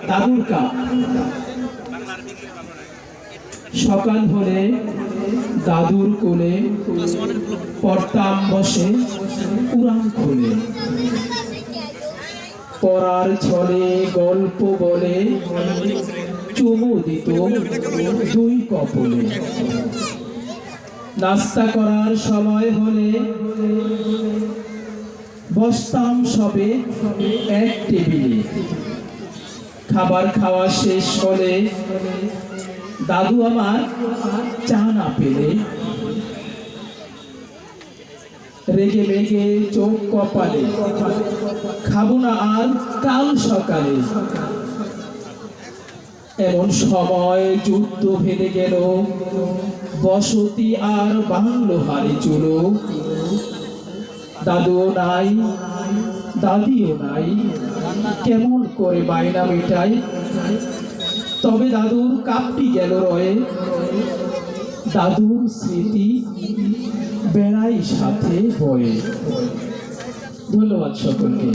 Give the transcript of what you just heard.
দাদুর কাপ। সকাল হলে দাদুর কোলে পড়তাম বসে কুরআন খুলে, পড়ার ছলে গল্প বলে চুমু দিত দুই কপলে। নাস্তা করার সময় হলে বসতাম সবে এক টেবিলে। খাবার খাওয়া শেষ হলে দাদু আমার চা না পেলে রেগে মেগে চোখ কপালে, খাবো না আর কাল সকালে। এমন সময় যুদ্ধ ভেদে গেল, বসতি আর বাংলো হারি চুলো। দাদুও নাই দাদিও নাই, কেমন করে বায়না মেটাই। তবে দাদুর কাপটি গেল রয়ে, দাদুর স্মৃতি বেড়াই সাথে বয়ে। ধন্যবাদ সকলকে।